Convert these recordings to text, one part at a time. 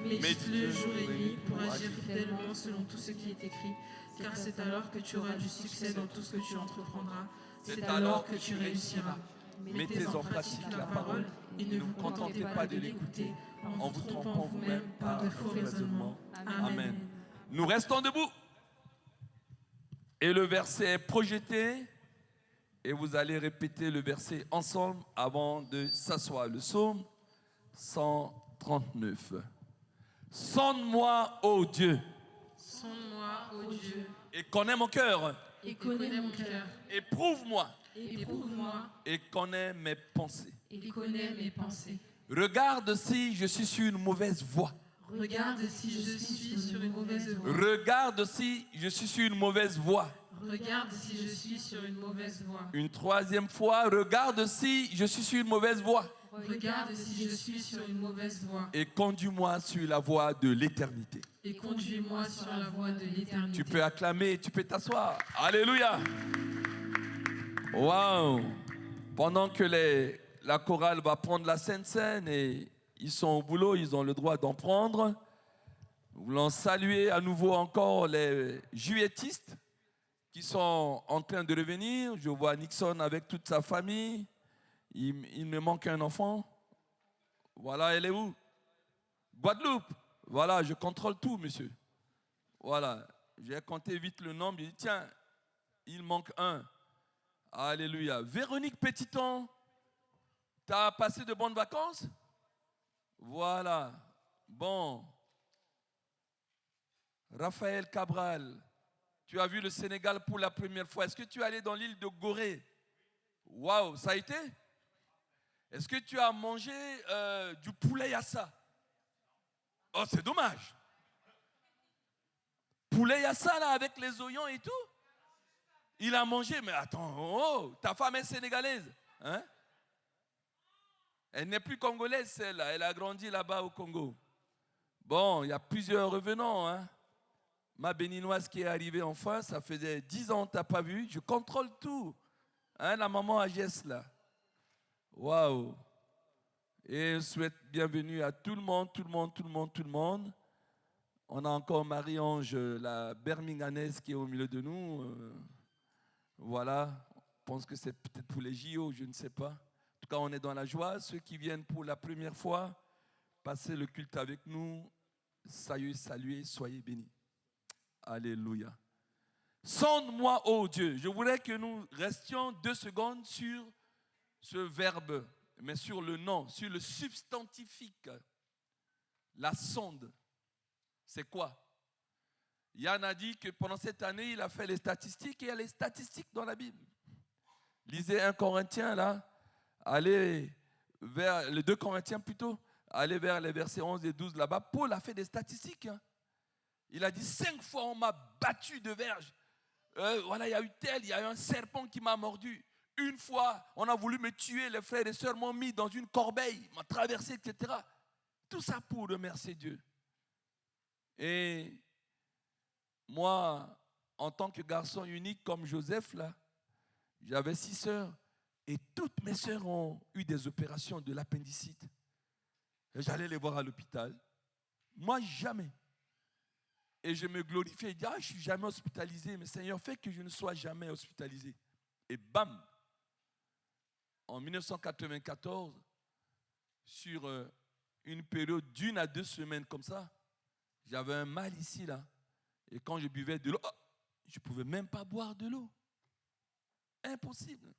Médite-le jour et nuit pour agir fidèlement selon tout ce qui est écrit, car c'est alors que tu auras du succès dans tout ce que tu entreprendras. C'est alors que tu réussiras. Mettez en pratique la parole et ne vous contentez pas de l'écouter en vous trompant vous-même par de faux raisonnements. Amen. Nous restons debout. Et le verset est projeté. Et vous allez répéter le verset ensemble avant de s'asseoir. Le psaume 139. Sonde-moi, ô Dieu. Sonde-moi, ô Dieu. Et connais mon cœur. Et connais mon cœur. Éprouve-moi. Éprouve-moi. Et connais mes pensées. Et connais mes pensées. Regarde si je suis sur une mauvaise voie. Regarde si je suis sur une mauvaise voie. Regarde si je suis sur une mauvaise voie. Regarde si je suis sur une mauvaise voie. Une troisième fois, regarde si je suis sur une mauvaise voie. Regarde si je suis sur une mauvaise voie. Et conduis-moi sur la voie de l'éternité. Et conduis-moi sur la voie de l'éternité. Tu peux acclamer, tu peux t'asseoir. Alléluia. Waouh. Pendant que la chorale va prendre la Sainte Seine et ils sont au boulot, ils ont le droit d'en prendre. Nous voulons saluer à nouveau encore les juilletistes qui sont en train de revenir. Je vois Nixon avec toute sa famille. Il me manque un enfant. Voilà, elle est où? Guadeloupe. Voilà, je contrôle tout, monsieur. Voilà, j'ai compté vite le nombre. J'ai dit, tiens, il manque un. Alléluia. Véronique Petiton, tu as passé de bonnes vacances? Voilà. Bon. Raphaël Cabral, tu as vu le Sénégal pour la première fois. Est-ce que tu es allé dans l'île de Gorée? Waouh, ça a été? Est-ce que tu as mangé du poulet yassa? Oh, c'est dommage. Poulet yassa là avec les oignons et tout? Il a mangé, mais attends, oh, ta femme est sénégalaise, hein? Elle n'est plus congolaise celle-là, elle a grandi là-bas au Congo. Bon, il y a plusieurs revenants, hein? Ma béninoise qui est arrivée enfin, ça faisait 10 ans que tu n'as pas vu, je contrôle tout. Hein, la maman Agès là. Waouh! Et je souhaite bienvenue à tout le monde, tout le monde, tout le monde, tout le monde. On a encore Marie-Ange, la Birminghamnaise qui est au milieu de nous. Voilà, je pense que c'est peut-être pour les JO, je ne sais pas. En tout cas, on est dans la joie. Ceux qui viennent pour la première fois, passez le culte avec nous. Soyez salués, soyez bénis. Alléluia. Sonde-moi, ô Dieu. Je voudrais que nous restions 2 secondes sur ce verbe, mais sur le nom, sur le substantifique. La sonde, c'est quoi? Yann a dit que pendant cette année, il a fait les statistiques et il y a les statistiques dans la Bible. Lisez 1 Corinthiens là, allez vers les 2 Corinthiens plutôt, allez vers les versets 11 et 12 là-bas. Paul a fait des statistiques. Hein. Il a dit 5 fois on m'a battu de verge. Voilà, il y a eu tel, il y a eu un serpent qui m'a mordu. Une fois, on a voulu me tuer, les frères et sœurs m'ont mis dans une corbeille, m'ont traversé, etc. Tout ça pour remercier Dieu. Et moi, en tant que garçon unique comme Joseph, là, j'avais 6 sœurs et toutes mes sœurs ont eu des opérations de l'appendicite. J'allais les voir à l'hôpital. Moi, jamais. Et je me glorifiais et je dis, je ne suis jamais hospitalisé, mais Seigneur, fais que je ne sois jamais hospitalisé. Et bam, en 1994, sur une période d'1 à 2 semaines comme ça, j'avais un mal ici, là. Et quand je buvais de l'eau, je ne pouvais même pas boire de l'eau. Impossible.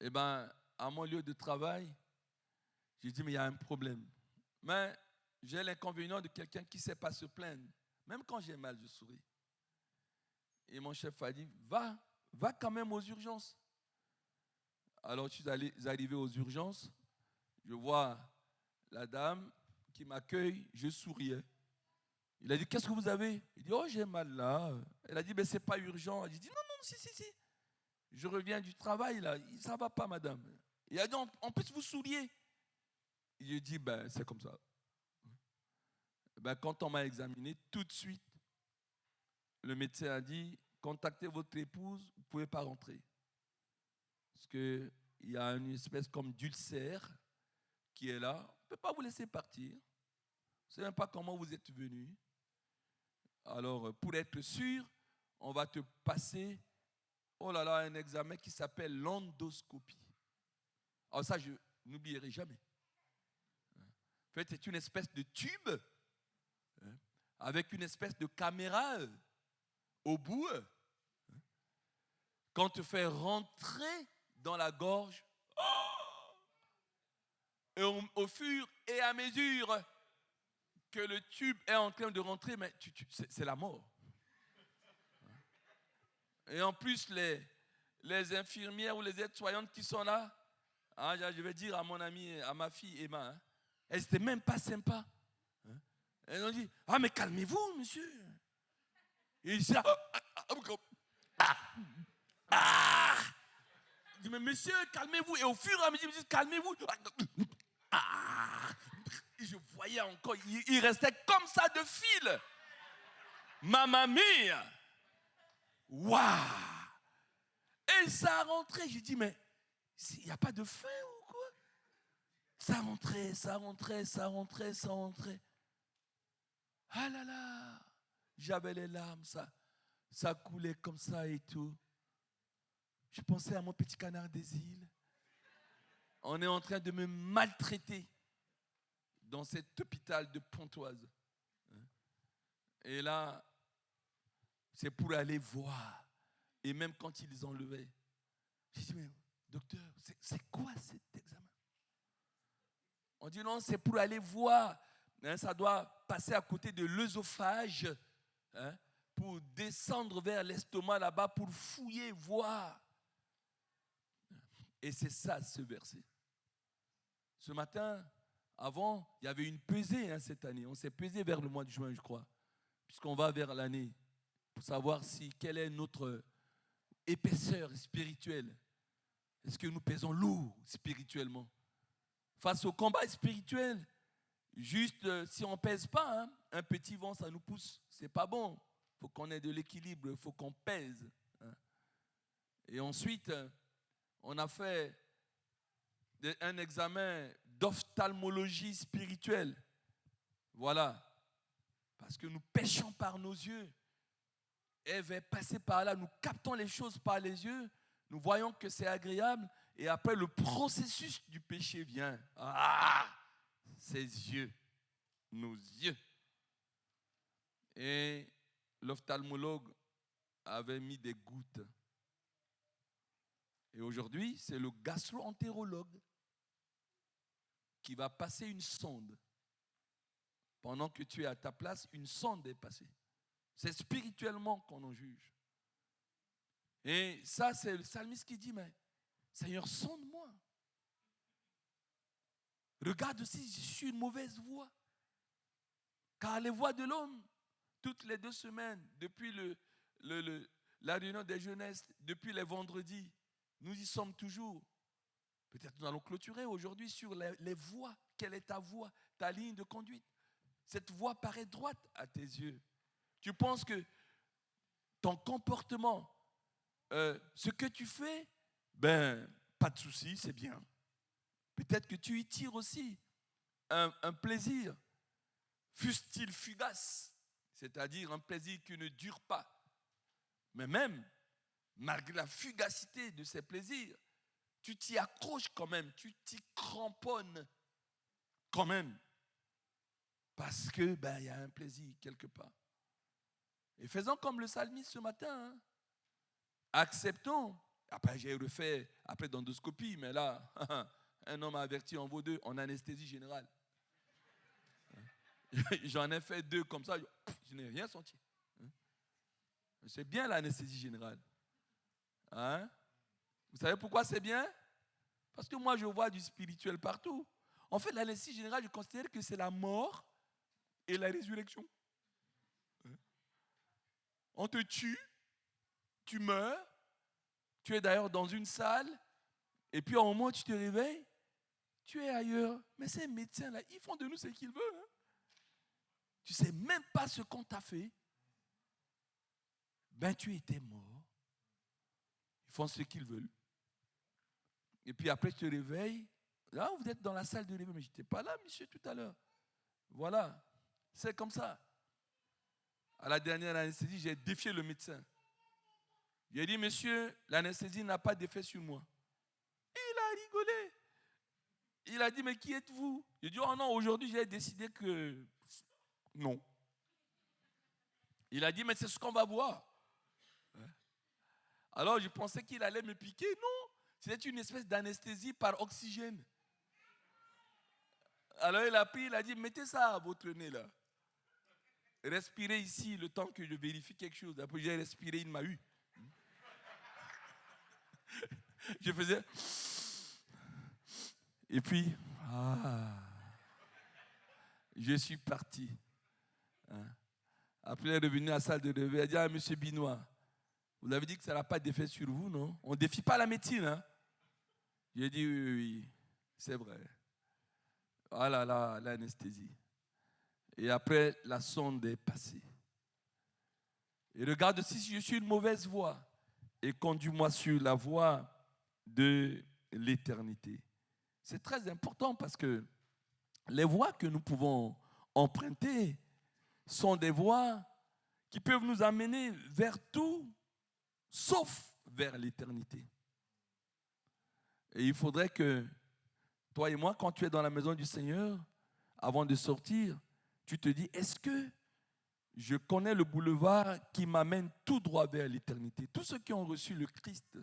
Eh bien, à mon lieu de travail, j'ai dit, mais il y a un problème. Mais j'ai l'inconvénient de quelqu'un qui ne sait pas se plaindre. Même quand j'ai mal, je souris. Et mon chef a dit, va quand même aux urgences. Alors, je suis arrivé aux urgences. Je vois la dame qui m'accueille, je souriais. Il a dit, qu'est-ce que vous avez? Il dit, j'ai mal là. Elle a dit, mais ce n'est pas urgent. J'ai dit, non, si. Je reviens du travail là, ça ne va pas, madame. Il a dit, en plus, vous souriez. J'ai dit, c'est comme ça. Quand on m'a examiné, tout de suite, le médecin a dit, contactez votre épouse, vous ne pouvez pas rentrer. Parce qu'il y a une espèce comme d'ulcère qui est là, on ne peut pas vous laisser partir. ne sais même pas comment vous êtes venu. Alors, pour être sûr, on va te passer, un examen qui s'appelle l'endoscopie. Alors ça, je n'oublierai jamais. En fait, c'est une espèce de tube avec une espèce de caméra au bout. Quand on te fait rentrer dans la gorge, et au fur et à mesure que le tube est en train de rentrer, mais c'est la mort. Et en plus, les infirmières ou les aides-soignantes qui sont là, je vais dire à mon amie, à ma fille Emma, elles n'étaient même pas sympas. Elles ont dit, mais calmez-vous, monsieur. Et il dit, je dis, mais monsieur, calmez-vous. Et au fur et à mesure, il me dit, calmez-vous. Et je voyais encore, il restait comme ça de fil. Mamma mia. Waouh. Et ça a rentré. J'ai dit, mais il n'y a pas de fin ou quoi? Ça rentrait, ça rentrait, ça rentrait, ça rentrait. Ah là là. J'avais les larmes, ça coulait comme ça et tout. Je pensais à mon petit canard des îles. On est en train de me maltraiter dans cet hôpital de Pontoise. Et là, c'est pour aller voir. Et même quand ils enlevaient, j'ai dit, mais docteur, c'est quoi cet examen? On dit non, c'est pour aller voir. Ça doit passer à côté de l'œsophage pour descendre vers l'estomac là-bas pour fouiller, voir. Et c'est ça, ce verset. Ce matin, avant, il y avait une pesée cette année. On s'est pesé vers le mois de juin, je crois, puisqu'on va vers l'année, pour savoir quelle est notre épaisseur spirituelle. Est-ce que nous pesons lourd spirituellement? Face au combat spirituel, juste si on ne pèse pas, un petit vent, ça nous pousse. Ce n'est pas bon. Il faut qu'on ait de l'équilibre, il faut qu'on pèse. Et ensuite, on a fait un examen d'ophtalmologie spirituelle. Voilà. Parce que nous péchons par nos yeux. Ève est passée par là, nous captons les choses par les yeux, nous voyons que c'est agréable, et après le processus du péché vient. Ses yeux, nos yeux. Et l'ophtalmologue avait mis des gouttes. Et aujourd'hui, c'est le gastro-entérologue qui va passer une sonde. Pendant que tu es à ta place, une sonde est passée. C'est spirituellement qu'on en juge. Et ça, c'est le psalmiste qui dit, mais Seigneur, sonde-moi. Regarde si je suis une mauvaise voie. Car les voies de l'homme, toutes les 2 semaines, depuis la réunion des jeunesses, depuis les vendredis, nous y sommes toujours. Peut-être nous allons clôturer aujourd'hui sur les voies. Quelle est ta voie, ta ligne de conduite? Cette voie paraît droite à tes yeux. Tu penses que ton comportement, ce que tu fais, pas de souci, c'est bien. Peut-être que tu y tires aussi un plaisir, fût-il fugace, c'est-à-dire un plaisir qui ne dure pas. Mais même, malgré la fugacité de ces plaisirs, tu t'y accroches quand même, tu t'y cramponnes quand même. Parce que y a un plaisir quelque part. Et faisons comme le psalmiste ce matin. Acceptons. Après, j'ai refait après d'endoscopie, mais là, un homme averti en vaut 2 en anesthésie générale. J'en ai fait 2 comme ça, je n'ai rien senti. C'est bien l'anesthésie générale. Vous savez pourquoi c'est bien? Parce que moi, je vois du spirituel partout. En fait, l'anesthésie générale, je considère que c'est la mort et la résurrection. On te tue, tu meurs, tu es d'ailleurs dans une salle, et puis au moment où tu te réveilles, tu es ailleurs. Mais ces médecins-là, ils font de nous ce qu'ils veulent. Tu ne sais même pas ce qu'on t'a fait. Tu étais mort. Ils font ce qu'ils veulent. Et puis après, tu te réveilles. Là, vous êtes dans la salle de réveil. Mais je n'étais pas là, monsieur, tout à l'heure. Voilà. C'est comme ça. À la dernière anesthésie, j'ai défié le médecin. J'ai dit, monsieur, l'anesthésie n'a pas d'effet sur moi. Et il a rigolé. Il a dit, mais qui êtes-vous? J'ai dit, oh non, aujourd'hui, j'ai décidé que non. Il a dit, mais c'est ce qu'on va voir. Alors, je pensais qu'il allait me piquer. Non, c'était une espèce d'anesthésie par oxygène. Alors, il a pris, il a dit, mettez ça à votre nez là. Respirez ici le temps que je vérifie quelque chose. Après, j'ai respiré, il m'a eu. Je faisais... Et puis, je suis parti. Après, il est revenu à la salle de réveil. Il a dit, ah, monsieur Binois, vous avez dit que ça n'a pas d'effet sur vous, non? On ne défie pas la médecine. Hein? J'ai dit, oui, c'est vrai. Voilà l'anesthésie. Et après, la sonde est passée. Et regarde si je suis une mauvaise voie. Et conduis-moi sur la voie de l'éternité. C'est très important parce que les voies que nous pouvons emprunter sont des voies qui peuvent nous amener vers tout, sauf vers l'éternité. Et il faudrait que toi et moi, quand tu es dans la maison du Seigneur, avant de sortir, tu te dis, est-ce que je connais le boulevard qui m'amène tout droit vers l'éternité? Tous ceux qui ont reçu le Christ,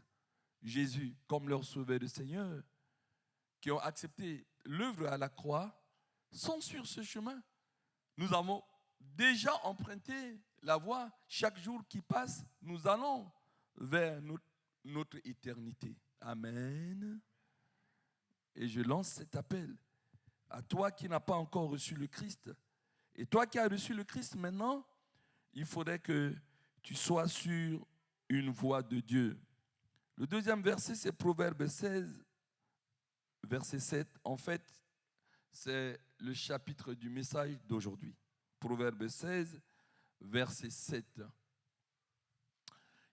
Jésus, comme leur sauveur et Seigneur, qui ont accepté l'œuvre à la croix, sont sur ce chemin. Nous avons déjà emprunté la voie. Chaque jour qui passe, nous allons vers notre éternité. Amen. Et je lance cet appel à toi qui n'as pas encore reçu le Christ. Et toi qui as reçu le Christ maintenant, il faudrait que tu sois sur une voie de Dieu. Le deuxième verset, c'est Proverbe 16, verset 7. En fait, c'est le chapitre du message d'aujourd'hui. Proverbe 16, verset 7.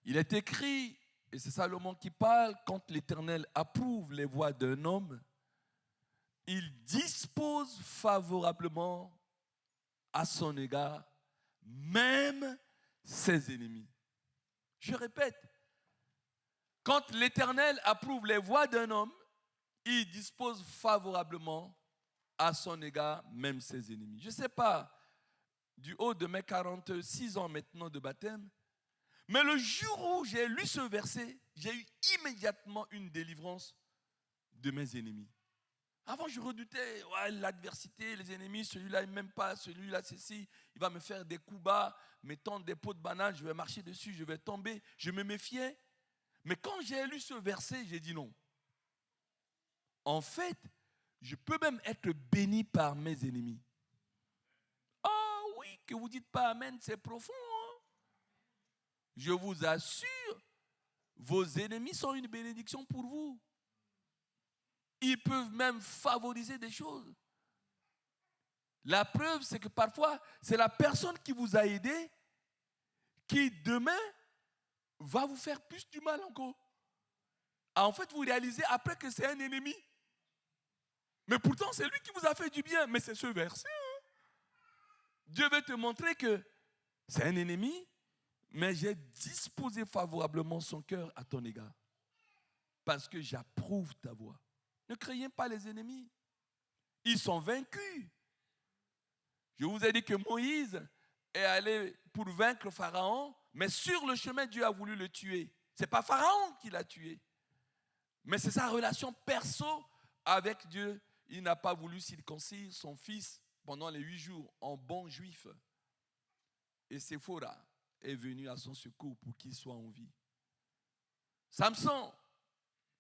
Il est écrit, et c'est Salomon qui parle, quand l'Éternel approuve les voies d'un homme, il dispose favorablement à son égard, même ses ennemis. Je répète, quand l'Éternel approuve les voies d'un homme, il dispose favorablement à son égard, même ses ennemis. Je ne sais pas, du haut de mes 46 ans maintenant de baptême, mais le jour où j'ai lu ce verset, j'ai eu immédiatement une délivrance de mes ennemis. Avant, je redoutais l'adversité, les ennemis, celui-là, il ne m'aime pas, celui-là, c'est ci, il va me faire des coups bas, me tendre des pots de banane, je vais marcher dessus, je vais tomber. Je me méfiais. Mais quand j'ai lu ce verset, j'ai dit non. En fait, je peux même être béni par mes ennemis. Ah oui, que vous ne dites pas amen, c'est profond. Hein? Je vous assure, vos ennemis sont une bénédiction pour vous. Ils peuvent même favoriser des choses. La preuve, c'est que parfois, c'est la personne qui vous a aidé qui, demain, va vous faire plus du mal encore. En fait, vous réalisez après que c'est un ennemi. Mais pourtant, c'est lui qui vous a fait du bien. Mais c'est ce verset. Hein? Dieu veut te montrer que c'est un ennemi, mais j'ai disposé favorablement son cœur à ton égard. Parce que j'approuve ta voie. Ne craignez pas les ennemis. Ils sont vaincus. Je vous ai dit que Moïse est allé pour vaincre Pharaon, mais sur le chemin, Dieu a voulu le tuer. Ce n'est pas Pharaon qui l'a tué, mais c'est sa relation perso avec Dieu. Il n'a pas voulu circoncire son fils pendant les 8 jours en bon juif. Et Séphora est venu à son secours pour qu'il soit en vie. Samson,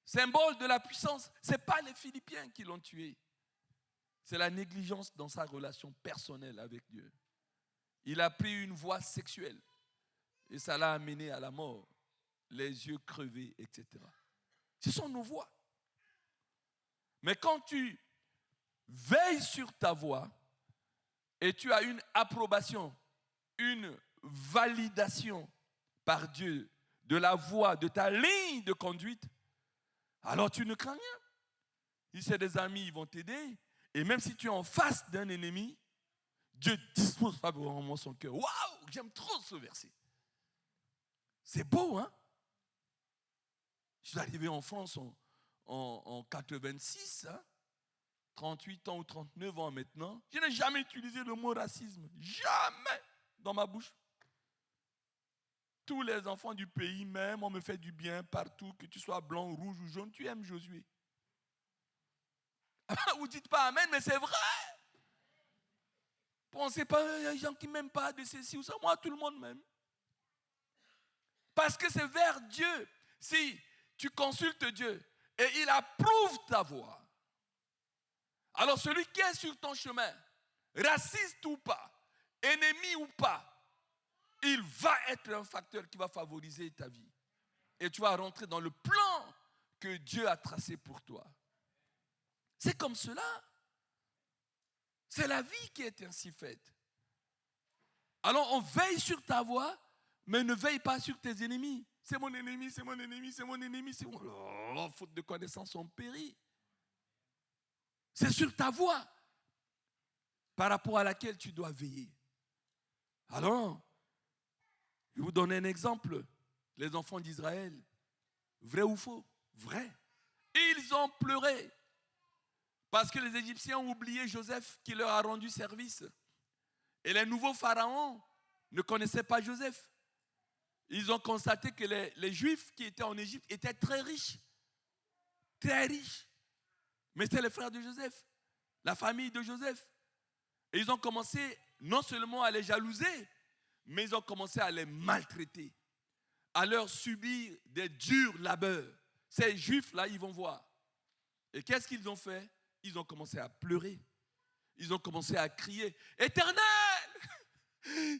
symbole de la puissance, ce n'est pas les Philippiens qui l'ont tué. C'est la négligence dans sa relation personnelle avec Dieu. Il a pris une voie sexuelle et ça l'a amené à la mort, les yeux crevés, etc. Ce sont nos voies. Mais quand tu veilles sur ta voie et tu as une approbation, une validation par Dieu de la voie, de ta ligne de conduite, alors tu ne crains rien. Si c'est des amis, ils vont t'aider. Et même si tu es en face d'un ennemi, Dieu dispose favorablement son cœur. Waouh, j'aime trop ce verset. C'est beau, hein? Je suis arrivé en France en 86, hein? 38 ans ou 39 ans maintenant. Je n'ai jamais utilisé le mot racisme. Jamais dans ma bouche. Tous les enfants du pays m'aiment, on me fait du bien partout, que tu sois blanc, rouge ou jaune, tu aimes Josué. Vous ne dites pas amen, mais c'est vrai. Pensez pas, il y a des gens qui ne m'aiment pas de ceci ou ça. Moi, tout le monde m'aime. Parce que c'est vers Dieu. Si tu consultes Dieu et il approuve ta voix, alors celui qui est sur ton chemin, raciste ou pas, ennemi ou pas, il va être un facteur qui va favoriser ta vie. Et tu vas rentrer dans le plan que Dieu a tracé pour toi. C'est comme cela. C'est la vie qui est ainsi faite. Alors on veille sur ta voix, mais ne veille pas sur tes ennemis. C'est mon ennemi, c'est mon ennemi, c'est mon ennemi. C'est mon... Oh, faute de connaissance, on périt. C'est sur ta voix par rapport à laquelle tu dois veiller. Alors, je vais vous donner un exemple. Les enfants d'Israël, vrai ou faux? Vrai. Ils ont pleuré parce que les Égyptiens ont oublié Joseph qui leur a rendu service. Et les nouveaux pharaons ne connaissaient pas Joseph. Ils ont constaté que les Juifs qui étaient en Égypte étaient très riches. Très riches. Mais c'était les frères de Joseph, la famille de Joseph. Et ils ont commencé non seulement à les jalouser, mais ils ont commencé à les maltraiter, à leur subir des durs labeurs. Ces Juifs-là, ils vont voir. Et qu'est-ce qu'ils ont fait? Ils ont commencé à pleurer. Ils ont commencé à crier, « Éternel,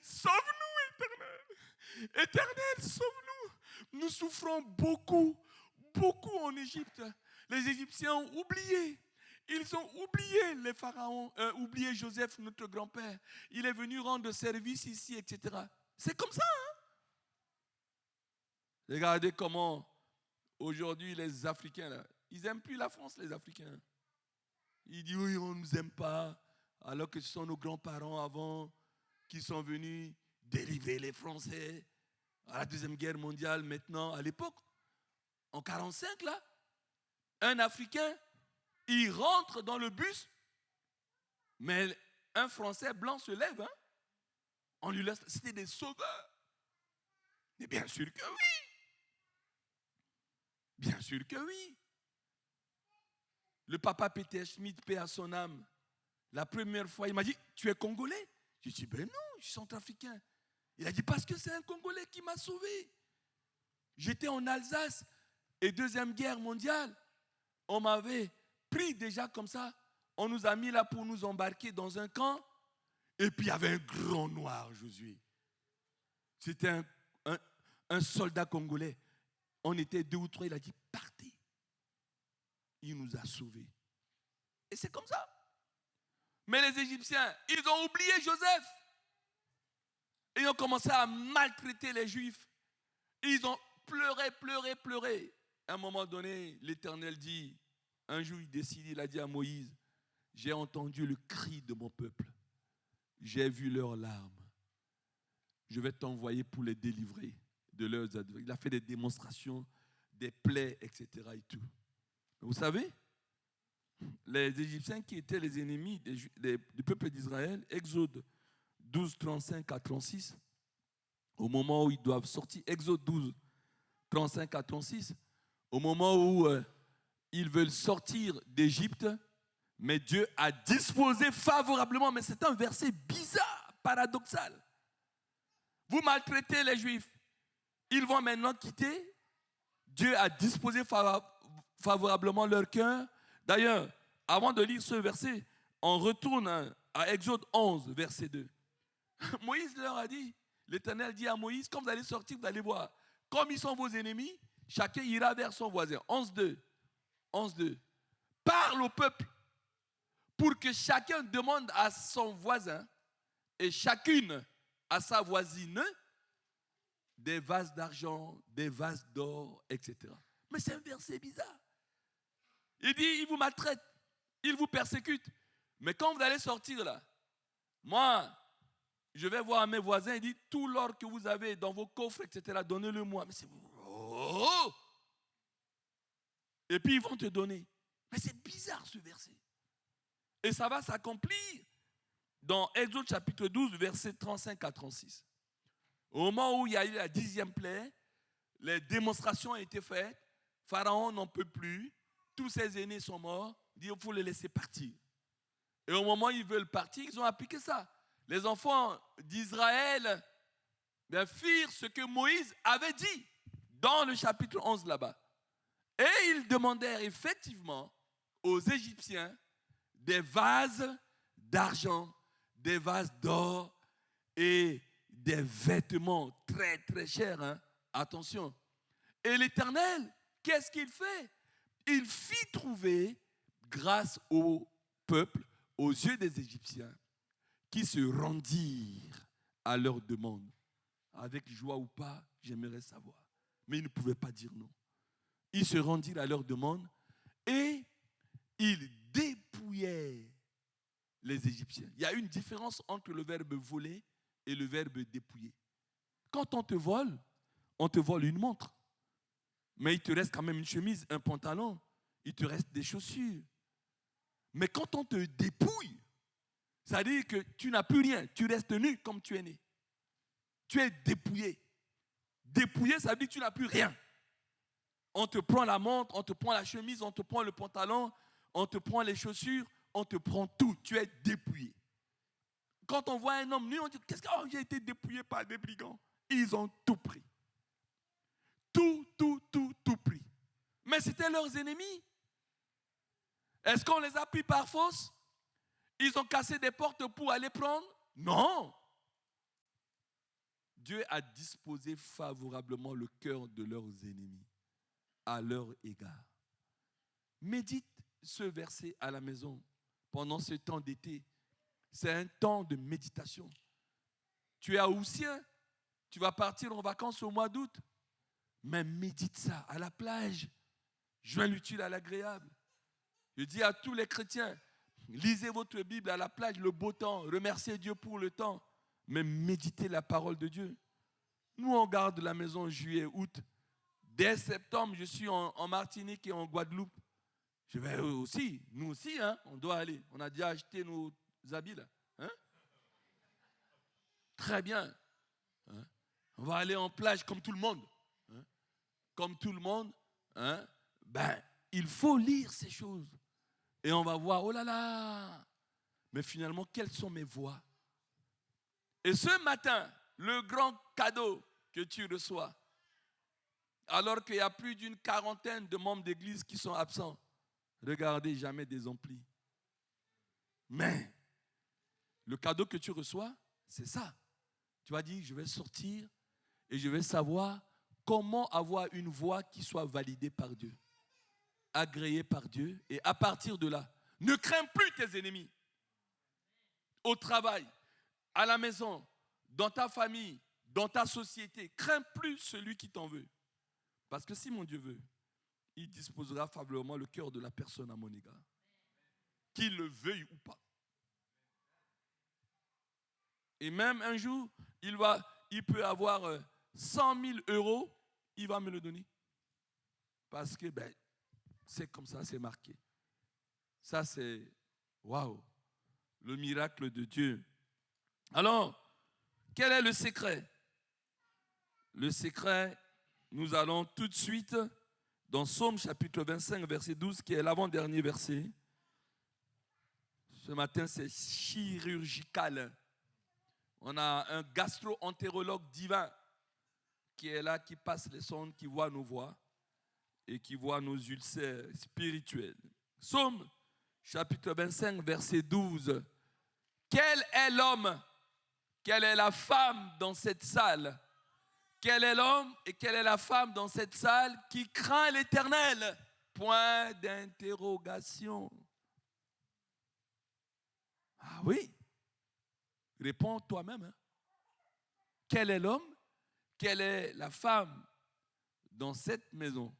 sauve-nous, Éternel! Éternel, sauve-nous! Nous souffrons beaucoup, beaucoup en Égypte. Les Égyptiens ont oublié. Ils ont oublié les pharaons, oublié Joseph, notre grand-père. Il est venu rendre service ici, etc. » C'est comme ça, hein? Regardez comment, aujourd'hui, les Africains, là, ils n'aiment plus la France, les Africains. Ils disent, oui, on ne nous aime pas, alors que ce sont nos grands-parents avant qui sont venus dériver les Français à la Deuxième Guerre mondiale. Maintenant, à l'époque, en 1945, là, un Africain, il rentre dans le bus, mais un Français blanc se lève, hein? On lui laisse. C'était des sauveurs. Mais bien sûr que oui. Bien sûr que oui. Le papa Peter Schmidt, paix à son âme, la première fois, il m'a dit, tu es Congolais? J'ai dit, ben non, je suis centrafricain. Il a dit, parce que c'est un Congolais qui m'a sauvé. J'étais en Alsace et Deuxième Guerre mondiale, on m'avait pris déjà comme ça. On nous a mis là pour nous embarquer dans un camp. Et puis il y avait un grand noir, Josué. C'était un soldat congolais. On était 2 ou 3, il a dit, partez. Il nous a sauvés. Et c'est comme ça. Mais les Égyptiens, ils ont oublié Joseph. Et ils ont commencé à maltraiter les Juifs. Ils ont pleuré, pleuré, pleuré. À un moment donné, l'Éternel dit, un jour il décide, il a dit à Moïse, j'ai entendu le cri de mon peuple. J'ai vu leurs larmes. Je vais t'envoyer pour les délivrer de leurs adversaires. Il a fait des démonstrations, des plaies, etc. et tout. Vous savez, les Égyptiens qui étaient les ennemis du peuple d'Israël, Exode 12, 35 à 36, au moment où ils doivent sortir, Exode 12, 35 à 36, au moment où ils veulent sortir d'Égypte, mais Dieu a disposé favorablement, mais c'est un verset bizarre, paradoxal. Vous maltraitez les Juifs, ils vont maintenant quitter, Dieu a disposé favorablement leur cœur. D'ailleurs, avant de lire ce verset, on retourne à Exode 11, verset 2. Moïse leur a dit, l'Éternel dit à Moïse, quand vous allez sortir, vous allez voir, comme ils sont vos ennemis, chacun ira vers son voisin. 11.2. 11.2. Parle au peuple pour que chacun demande à son voisin et chacune à sa voisine des vases d'argent, des vases d'or, etc. Mais c'est un verset bizarre. Il dit, il vous maltraite, il vous persécute. Mais quand vous allez sortir là, Moi, je vais voir mes voisins et dire, tout l'or que vous avez dans vos coffres, etc., donnez-le-moi. Mais c'est... Oh! Et puis ils vont te donner. Mais c'est bizarre ce verset. Et ça va s'accomplir dans Exode chapitre 12, versets 35 à 36. Au moment où il y a eu la 10e plaie, les démonstrations ont été faites, Pharaon n'en peut plus, tous ses aînés sont morts, il dit il faut les laisser partir. Et au moment où ils veulent partir, ils ont appliqué ça. Les enfants d'Israël firent ce que Moïse avait dit dans le chapitre 11 là-bas. Et ils demandèrent effectivement aux Égyptiens des vases d'argent, des vases d'or et des vêtements très très chers. Hein? Attention. Et l'Éternel, qu'est-ce qu'il fait? Il fit trouver grâce au peuple, aux yeux des Égyptiens, qui se rendirent à leur demande. Avec joie ou pas, j'aimerais savoir. Mais ils ne pouvaient pas dire non. Ils se rendirent à leur demande et ils dépouillaient les Égyptiens. Il y a une différence entre le verbe voler et le verbe dépouiller. Quand on te vole une montre. Mais il te reste quand même une chemise, un pantalon, il te reste des chaussures. Mais quand on te dépouille, ça veut dire que tu n'as plus rien, tu restes nu comme tu es né. Tu es dépouillé. Dépouillé, ça veut dire que tu n'as plus rien. On te prend la montre, on te prend la chemise, on te prend le pantalon, on te prend les chaussures, on te prend tout. Tu es dépouillé. Quand on voit un homme nu, on dit, qu'est-ce que j'ai été dépouillé par des brigands. Ils ont tout pris. Tout pris. Mais c'était leurs ennemis. Est-ce qu'on les a pris par force? Ils ont cassé des portes pour aller prendre? Non. Dieu a disposé favorablement le cœur de leurs ennemis à leur égard. Médite ce verset à la maison pendant ce temps d'été. C'est un temps de méditation. Tu es à Houssien, tu vas partir en vacances au mois d'août. Mais médite ça à la plage. Joins l'utile à l'agréable. Je dis à tous les chrétiens, lisez votre Bible à la plage, le beau temps, remerciez Dieu pour le temps, mais méditez la parole de Dieu. Nous, on garde la maison juillet, août. Dès septembre, je suis en Martinique et en Guadeloupe. Je vais aussi, nous aussi, hein, on doit aller. On a déjà acheté nos habits là. Hein? Très bien. Hein? On va aller en plage comme tout le monde. Hein? Comme tout le monde. Hein? Il faut lire ces choses. Et on va voir, oh là là, mais finalement, quelles sont mes voies? Et ce matin, le grand cadeau que tu reçois, alors qu'il y a plus d'une quarantaine de membres d'église qui sont absents, regardez, jamais des amplis. Mais le cadeau que tu reçois, c'est ça. Tu vas dire, je vais sortir et je vais savoir comment avoir une voie qui soit validée par Dieu, agréée par Dieu. Et à partir de là, ne crains plus tes ennemis. Au travail, à la maison, dans ta famille, dans ta société, crains plus celui qui t'en veut. Parce que si mon Dieu veut, il disposera favorablement le cœur de la personne à mon égard. Qu'il le veuille ou pas. Et même un jour, il peut avoir 100 000 euros, il va me le donner. Parce que c'est comme ça, c'est marqué. Ça, c'est, waouh, le miracle de Dieu. Alors, quel est le secret? Le secret, nous allons tout de suite dans Psaume chapitre 25, verset 12, qui est l'avant-dernier verset. Ce matin, c'est chirurgical. On a un gastro-entérologue divin qui est là, qui passe les sondes, qui voit nos voies et qui voit nos ulcères spirituels. Psaume chapitre 25, verset 12. Quel est l'homme? Quelle est la femme dans cette salle? Quel est l'homme et quelle est la femme dans cette salle qui craint l'Éternel? Point d'interrogation. Ah oui. Réponds toi-même. Hein. Quel est l'homme? Quelle est la femme dans cette maison,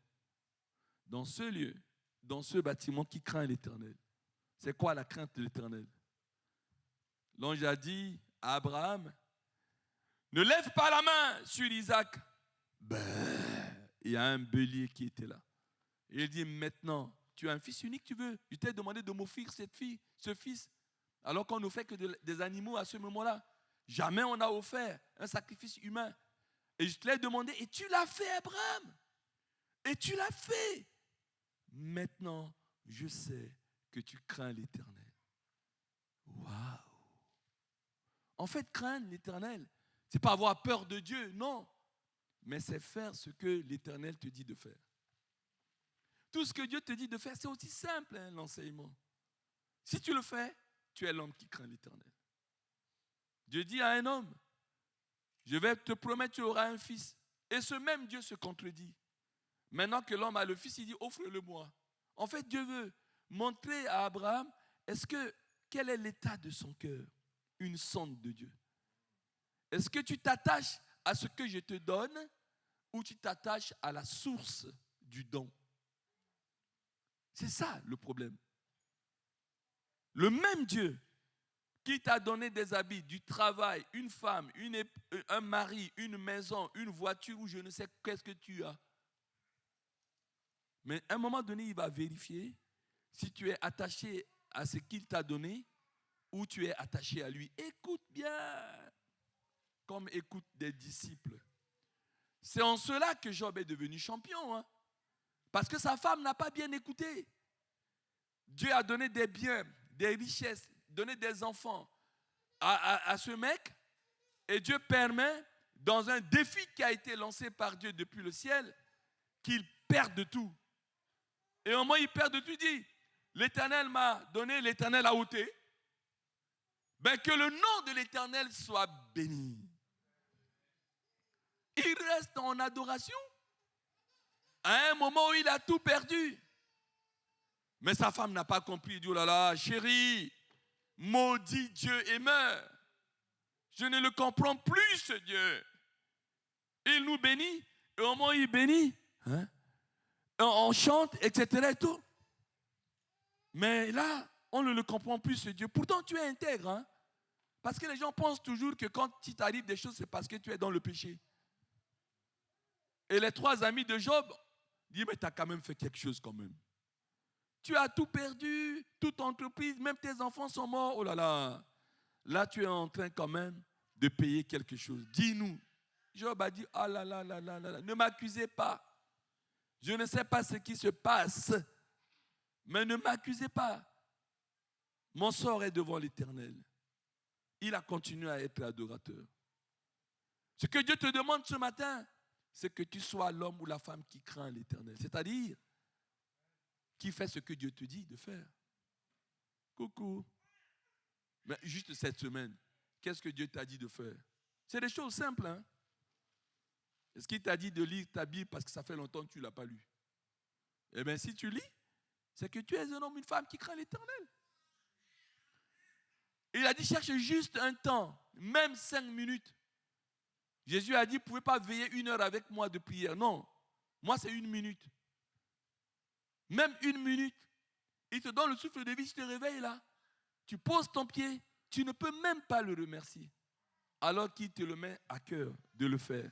dans ce lieu, dans ce bâtiment qui craint l'Éternel? C'est quoi la crainte de l'Éternel? L'ange a dit à Abraham, ne lève pas la main sur Isaac. Il y a un bélier qui était là. Et il dit, maintenant, tu as un fils unique, tu veux? Je t'ai demandé de m'offrir cette fille, ce fils, alors qu'on n'offrait que des animaux à ce moment-là. Jamais on n'a offert un sacrifice humain. Et je te l'ai demandé, et tu l'as fait, Abraham. Et tu l'as fait. Maintenant, je sais que tu crains l'Éternel. Waouh! En fait, craindre l'Éternel, ce n'est pas avoir peur de Dieu, non. Mais c'est faire ce que l'Éternel te dit de faire. Tout ce que Dieu te dit de faire, c'est aussi simple, hein, l'enseignement. Si tu le fais, tu es l'homme qui craint l'Éternel. Dieu dit à un homme, je vais te promettre, tu auras un fils. Et ce même Dieu se contredit. Maintenant que l'homme a le fils, il dit, offre-le-moi. En fait, Dieu veut montrer à Abraham, quel est l'état de son cœur? Une sonde de Dieu. Est-ce que tu t'attaches à ce que je te donne ou tu t'attaches à la source du don? C'est ça le problème. Le même Dieu qui t'a donné des habits, du travail, une femme, un mari, une maison, une voiture ou je ne sais qu'est-ce que tu as. Mais à un moment donné, il va vérifier si tu es attaché à ce qu'il t'a donné ou tu es attaché à lui. Écoute bien, comme écoute des disciples. C'est en cela que Job est devenu champion. Hein? Parce que sa femme n'a pas bien écouté. Dieu a donné des biens, des richesses, donné des enfants à ce mec. Et Dieu permet, dans un défi qui a été lancé par Dieu depuis le ciel, qu'il perde de tout. Et au moment où il perd de tout, il dit, l'Éternel m'a donné, l'Éternel a ôté. Ben que le nom de l'Éternel soit béni. Il reste en adoration. À un moment où il a tout perdu. Mais sa femme n'a pas compris. Il dit, oh là là, chérie, maudit Dieu et meurs. Je ne le comprends plus, ce Dieu. Il nous bénit. Et au moment où il bénit, hein, on chante, etc. Et tout. Mais là, on ne le comprend plus, ce Dieu. Pourtant, tu es intègre. Hein? Parce que les gens pensent toujours que quand il t'arrive des choses, c'est parce que tu es dans le péché. Et les 3 amis de Job disent, mais tu as quand même fait quelque chose quand même. Tu as tout perdu, toute entreprise, même tes enfants sont morts. Oh là là. Là, tu es en train quand même de payer quelque chose. Dis-nous. Job a dit, ah là là là là là, ne m'accusez pas. Je ne sais pas ce qui se passe, mais ne m'accusez pas. Mon sort est devant l'Éternel. Il a continué à être adorateur. Ce que Dieu te demande ce matin, c'est que tu sois l'homme ou la femme qui craint l'Éternel. C'est-à-dire, qui fait ce que Dieu te dit de faire. Coucou. Mais juste cette semaine, qu'est-ce que Dieu t'a dit de faire? C'est des choses simples. Hein? Est-ce qu'il t'a dit de lire ta Bible parce que ça fait longtemps que tu ne l'as pas lu? Eh bien, si tu lis, c'est que tu es un homme, une femme qui craint l'Éternel. Il a dit, cherche juste un temps, même 5 minutes. Jésus a dit, vous ne pouvez pas veiller 1 heure avec moi de prière. Non, moi c'est 1 minute. Même 1 minute. Il te donne le souffle de vie, tu te réveilles là. Tu poses ton pied, tu ne peux même pas le remercier. Alors qu'il te le met à cœur de le faire.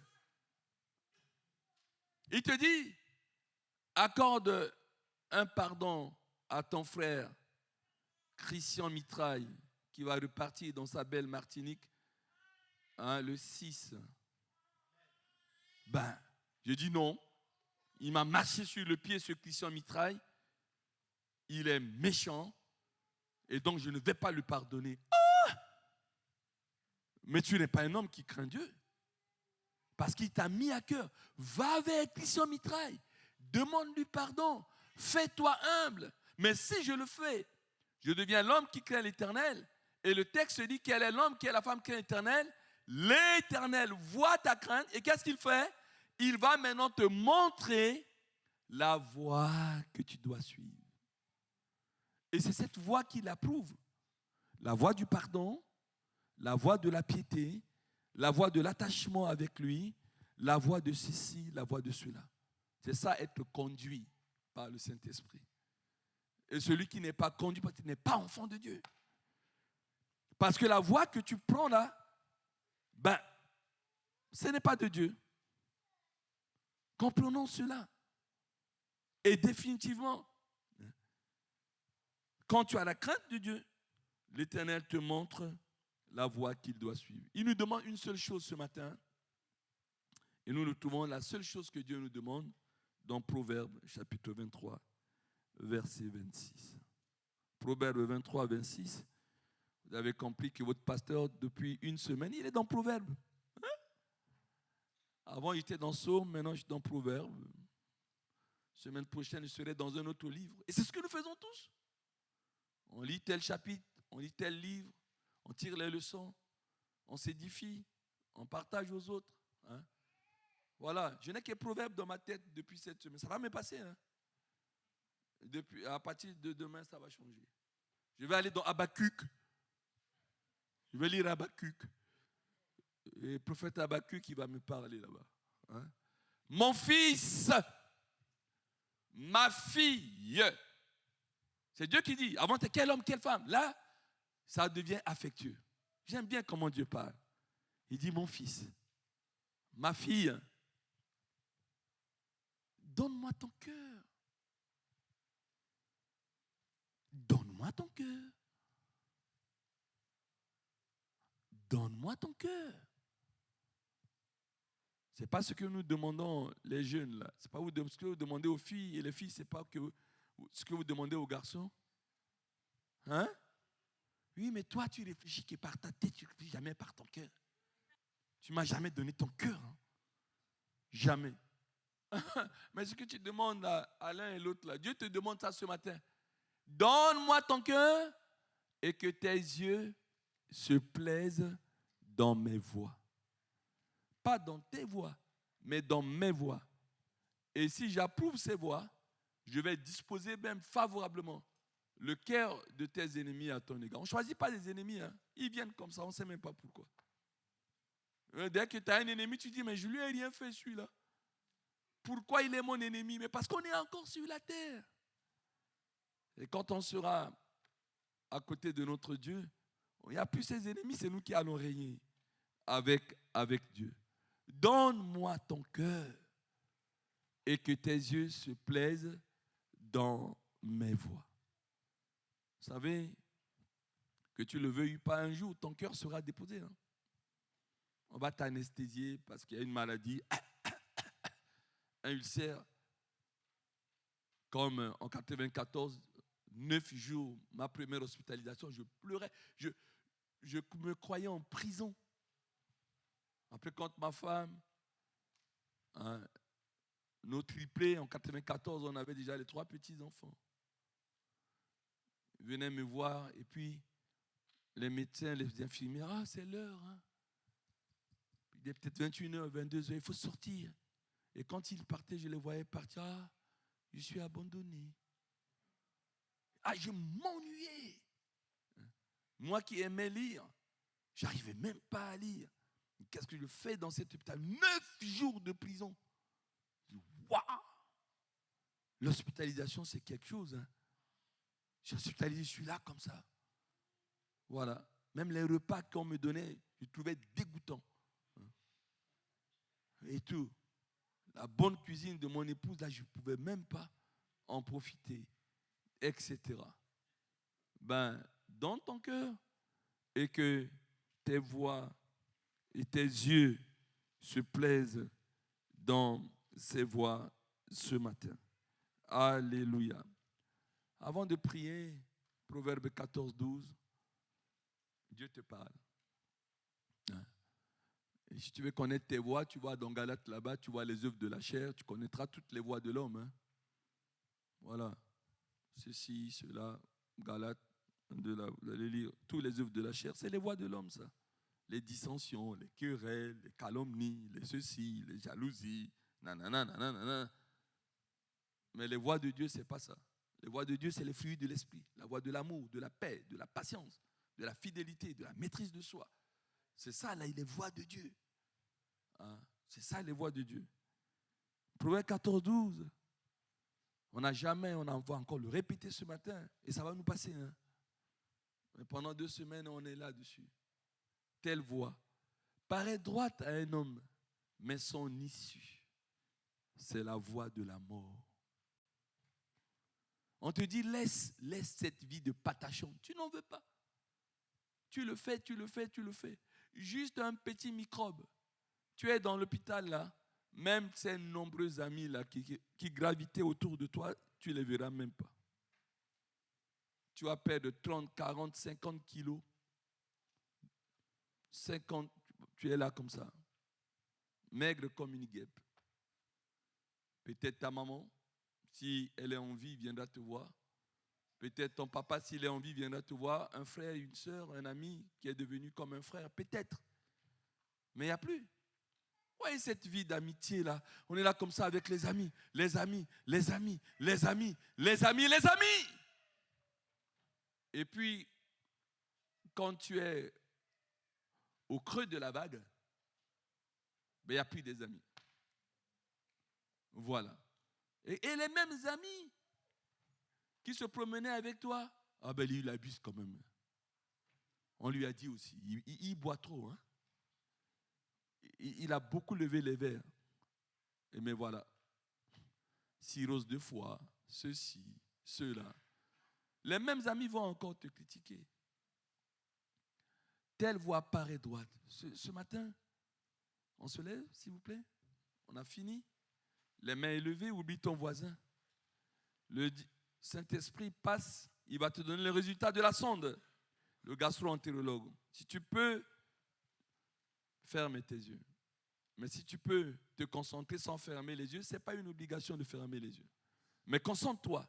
Il te dit, accorde un pardon à ton frère Christian Mitraille qui va repartir dans sa belle Martinique le 6. Je dis non. Il m'a marché sur le pied, ce Christian Mitraille. Il est méchant. Et donc, je ne vais pas lui pardonner. Ah! Mais tu n'es pas un homme qui craint Dieu. Parce qu'il t'a mis à cœur. Va avec Christian Mitraille. Demande-lui pardon. Fais-toi humble. Mais si je le fais, je deviens l'homme qui craint l'Éternel. Et le texte dit quel est l'homme, quelle est la femme qui craint l'Éternel. L'Éternel voit ta crainte. Et qu'est-ce qu'il fait? Il va maintenant te montrer la voie que tu dois suivre. Et c'est cette voie qu'il approuve. La voie du pardon, la voie de la piété, la voie de l'attachement avec lui, la voie de ceci, la voie de cela. C'est ça, être conduit par le Saint-Esprit. Et celui qui n'est pas conduit parce qu'il n'est pas enfant de Dieu. Parce que la voie que tu prends là, ce n'est pas de Dieu. Comprenons cela. Et définitivement, quand tu as la crainte de Dieu, l'Éternel te montre la voie qu'il doit suivre. Il nous demande une seule chose ce matin. Et nous trouvons la seule chose que Dieu nous demande dans Proverbes, chapitre 23, verset 26. Proverbes 23, 26. Vous avez compris que votre pasteur, depuis une semaine, il est dans Proverbes. Hein? Avant, il était dans Psaume, maintenant, je suis dans Proverbes. Semaine prochaine, je serai dans un autre livre. Et c'est ce que nous faisons tous. On lit tel chapitre, on lit tel livre, on tire les leçons, on s'édifie, on partage aux autres. Hein? Voilà, je n'ai que Proverbes dans ma tête depuis cette semaine. Ça va me passer. Hein? À partir de demain, ça va changer. Je vais aller dans Habakkuk. Je vais lire Habakkuk. Et le prophète Habakkuk, il va me parler là-bas. Hein? Mon fils, ma fille. C'est Dieu qui dit. Avant, t'es quel homme, quelle femme. Là, ça devient affectueux. J'aime bien comment Dieu parle. Il dit, mon fils, ma fille, donne-moi ton cœur. Donne-moi ton cœur. Donne-moi ton cœur. Ce n'est pas ce que nous demandons les jeunes là. Ce n'est pas ce que vous demandez aux filles et les filles, ce n'est pas ce que vous demandez aux garçons. Hein? Oui, mais toi, tu réfléchis que par ta tête, tu ne réfléchis jamais par ton cœur. Tu ne m'as jamais donné ton cœur. Hein? Jamais. Mais ce que tu demandes à l'un et l'autre là, Dieu te demande ça ce matin. Donne-moi ton cœur et que tes yeux se plaisent dans mes voies. Pas dans tes voies, mais dans mes voies. Et si j'approuve ces voies, je vais disposer même favorablement le cœur de tes ennemis à ton égard. On ne choisit pas les ennemis. Hein. Ils viennent comme ça, on ne sait même pas pourquoi. Dès que tu as un ennemi, tu dis, mais je ne lui ai rien fait celui-là. Pourquoi il est mon ennemi? Mais parce qu'on est encore sur la terre. Et quand on sera à côté de notre Dieu, il n'y a plus ses ennemis, c'est nous qui allons régner avec Dieu. Donne-moi ton cœur et que tes yeux se plaisent dans mes voies. Vous savez, que tu le veuilles pas, un jour, ton cœur sera déposé. Hein. On va t'anesthésier parce qu'il y a une maladie, un ulcère. Comme en 1994, 9 jours, ma première hospitalisation, je pleurais. Je me croyais en prison. Après, quand ma femme, nos triplés, en 1994, on avait déjà les 3 petits-enfants. Ils venaient me voir et puis les médecins, les infirmières, c'est l'heure. Hein. Il est peut-être 21h, 22h, il faut sortir. Et quand ils partaient, je les voyais partir. Je suis abandonné. Je m'ennuyais. Moi qui aimais lire, je n'arrivais même pas à lire. Qu'est-ce que je fais dans cet hôpital? 9 jours de prison. Waouh! L'hospitalisation, c'est quelque chose. Hein. Je suis hospitalisé, je suis là comme ça. Voilà. Même les repas qu'on me donnait, je trouvais dégoûtants. Et tout. La bonne cuisine de mon épouse, là, je ne pouvais même pas en profiter, etc. Donne ton cœur et que tes voix et tes yeux se plaisent dans ces voix ce matin. Alléluia. Avant de prier, Proverbe 14, 12, Dieu te parle. Et si tu veux connaître tes voies, tu vas dans Galates là-bas, tu vois les œuvres de la chair, tu connaîtras toutes les voies de l'homme. Hein. Voilà. Ceci, cela, Galates, vous allez lire tous les œuvres de la chair. C'est les voies de l'homme, ça. Les dissensions, les querelles, les calomnies, les ceci, les jalousies, nanana, nanana. Mais les voies de Dieu, ce n'est pas ça. Les voies de Dieu, c'est les fruits de l'esprit. La voie de l'amour, de la paix, de la patience, de la fidélité, de la maîtrise de soi. C'est ça, là, les voies de Dieu. Hein? C'est ça, les voies de Dieu. Proverbe 14, 12. On va encore le répéter ce matin et ça va nous passer. Hein? Mais pendant 2 semaines, on est là-dessus. Telle voie paraît droite à un homme, mais son issue, c'est la voie de la mort. On te dit, laisse cette vie de patachon. Tu n'en veux pas. Tu le fais. Juste un petit microbe. Tu es dans l'hôpital là, même ces nombreux amis là qui gravitaient autour de toi, tu ne les verras même pas. Tu vas perdre 30, 40, 50 kilos. 50, tu es là comme ça. Maigre comme une guêpe. Peut-être ta maman, si elle est en vie, viendra te voir. Peut-être ton papa, s'il est en vie, viendra te voir. Un frère, une soeur, un ami qui est devenu comme un frère, peut-être. Mais il n'y a plus. Voyez cette vie d'amitié là. On est là comme ça avec les amis. Et puis, quand tu es au creux de la vague, il n'y a plus des amis. Voilà. Et les mêmes amis qui se promenaient avec toi, lui, il abuse quand même. On lui a dit aussi, il boit trop. Hein? Il a beaucoup levé les verres. Mais voilà. Cirrhose de foie, ceci, cela. Les mêmes amis vont encore te critiquer. Telle voie paraît droite. Ce matin, on se lève, s'il vous plaît. On a fini. Les mains élevées, oublie ton voisin. Le Saint-Esprit passe, il va te donner le résultat de la sonde. Le gastro-entérologue. Si tu peux, ferme tes yeux. Mais si tu peux te concentrer sans fermer les yeux, ce n'est pas une obligation de fermer les yeux. Mais concentre-toi.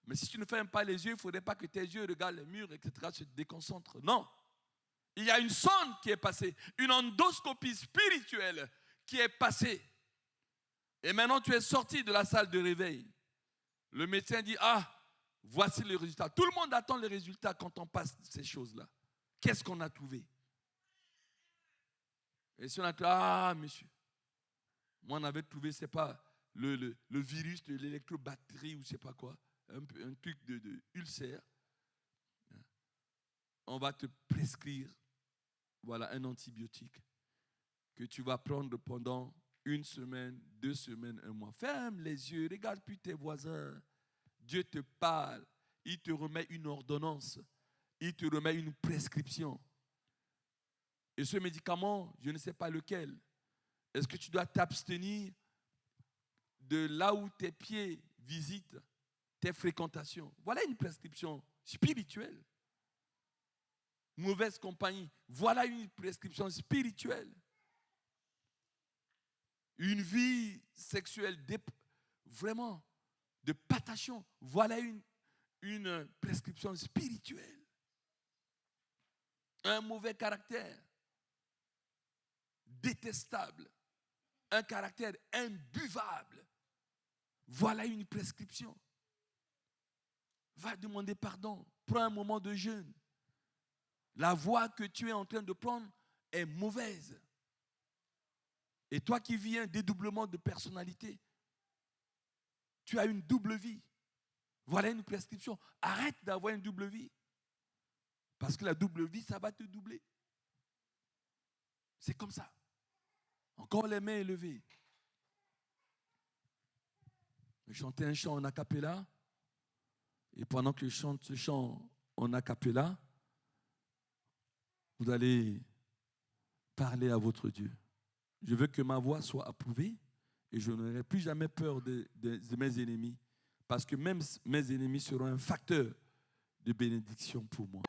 Mais si tu ne fermes pas les yeux, il ne faudrait pas que tes yeux regardent les murs, etc., se déconcentrent. Non. Il y a une sonde qui est passée, une endoscopie spirituelle qui est passée. Et maintenant, tu es sorti de la salle de réveil. Le médecin dit, voici le résultat. Tout le monde attend les résultats quand on passe ces choses-là. Qu'est-ce qu'on a trouvé? Et si on a trouvé, monsieur, moi on avait trouvé, c'est pas le virus de l'électrobatterie ou je sais pas quoi, un truc de ulcère. On va te prescrire, voilà, un antibiotique que tu vas prendre pendant 1 semaine, 2 semaines, 1 mois. Ferme les yeux, regarde plus tes voisins. Dieu te parle, il te remet une ordonnance, il te remet une prescription. Et ce médicament, je ne sais pas lequel. Est-ce que tu dois t'abstenir de là où tes pieds visitent, tes fréquentations? Voilà une prescription spirituelle. Mauvaise compagnie. Voilà une prescription spirituelle. Une vie sexuelle vraiment de patachon. Voilà une prescription spirituelle. Un mauvais caractère. Détestable, un caractère imbuvable. Voilà une prescription. Va demander pardon. Prends un moment de jeûne. La voie que tu es en train de prendre est mauvaise. Et toi qui vis un dédoublement de personnalité, tu as une double vie. Voilà une prescription. Arrête d'avoir une double vie. Parce que la double vie, ça va te doubler. C'est comme ça. Encore les mains élevées. Je chantais un chant en a cappella. Et pendant que je chante ce chant en a cappella, vous allez parler à votre Dieu. Je veux que ma voix soit approuvée et je n'aurai plus jamais peur de mes ennemis. Parce que même mes ennemis seront un facteur de bénédiction pour moi.